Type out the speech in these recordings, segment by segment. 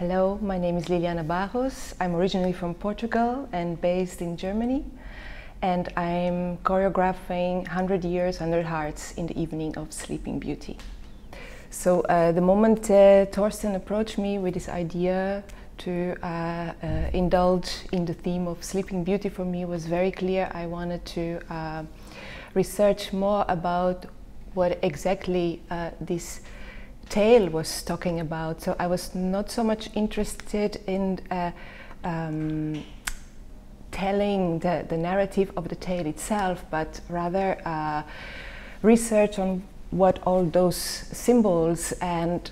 Hello, my name is Liliana Barros. I'm originally from Portugal and based in Germany. And I'm choreographing 100 Years, 100 Hearts in the evening of Sleeping Beauty. So the moment Thorsten approached me with this idea to indulge in the theme of Sleeping Beauty, for me was very clear. I wanted to research more about what exactly this tale was talking about. So I was not so much interested in telling the narrative of the tale itself, but rather research on what all those symbols and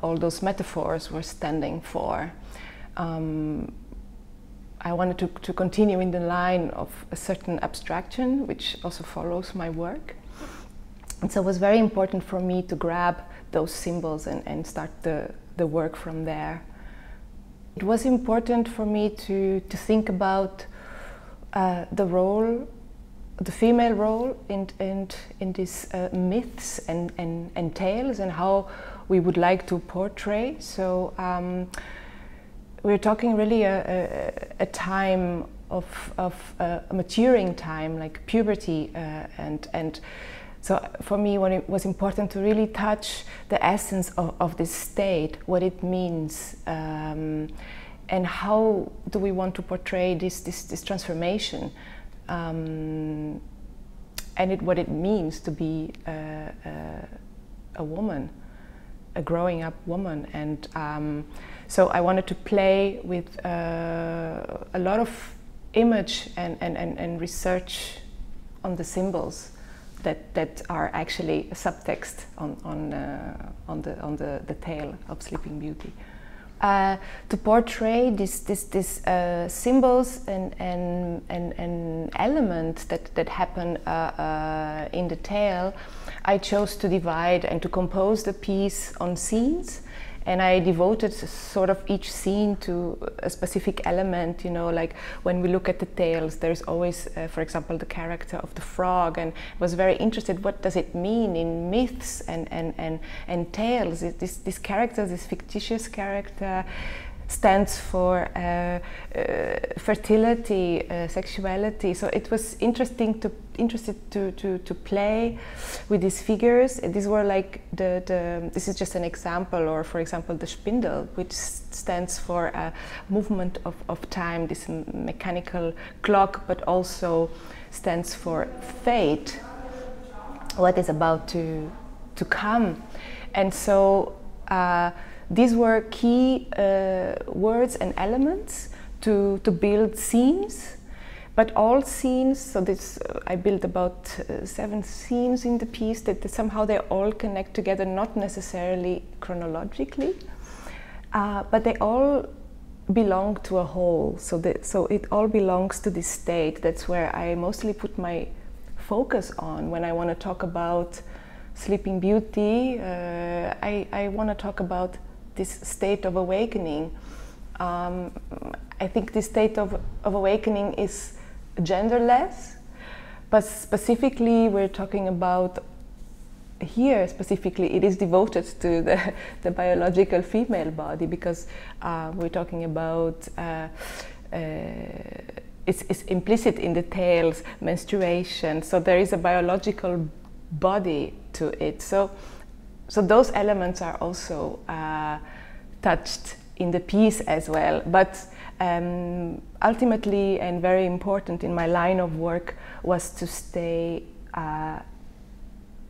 all those metaphors were standing for. I wanted to continue in the line of a certain abstraction, which also follows my work. And so it was very important for me to grab those symbols and start the work from there. It was important for me to think about the role, the female role in these myths and tales, and how we would like to portray. So we're talking really a time of a maturing time, like puberty, and so for me, it was important to really touch the essence of this state, what it means, and how do we want to portray this transformation, and what it means to be a woman, a growing up woman. And so I wanted to play with a lot of image and research on the symbols that are actually a subtext on the tale of Sleeping Beauty. To portray these symbols and elements that happen in the tale, I chose to divide and to compose the piece on scenes. And I devoted sort of each scene to a specific element, you know, like when we look at the tales, there's always, for example, the character of the frog, and was very interested, what does it mean in myths and tales? This character, this fictitious character, stands for fertility, sexuality. So it was interesting to play with these figures. These were like this is just an example, or for example the Spindel, which stands for a movement of time, this mechanical clock, but also stands for fate, what is about to come. And so these were key words and elements to build scenes, but all scenes, so this, I built about 7 scenes in the piece that somehow they all connect together, not necessarily chronologically, but they all belong to a whole, so it all belongs to this state. That's where I mostly put my focus on when I want to talk about Sleeping Beauty. I want to talk about this state of awakening. I think this state of awakening is genderless, but specifically we're talking about here, specifically it is devoted to the biological female body, because we're talking about it's implicit in the tales, menstruation, so there is a biological body to it. So those elements are also touched in the piece as well. But ultimately, and very important in my line of work, was to stay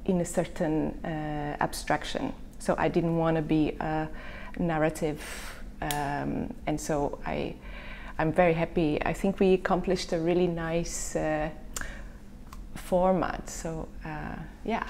in a certain abstraction. So I didn't want to be a narrative, and so I'm very happy. I think we accomplished a really nice format. So yeah.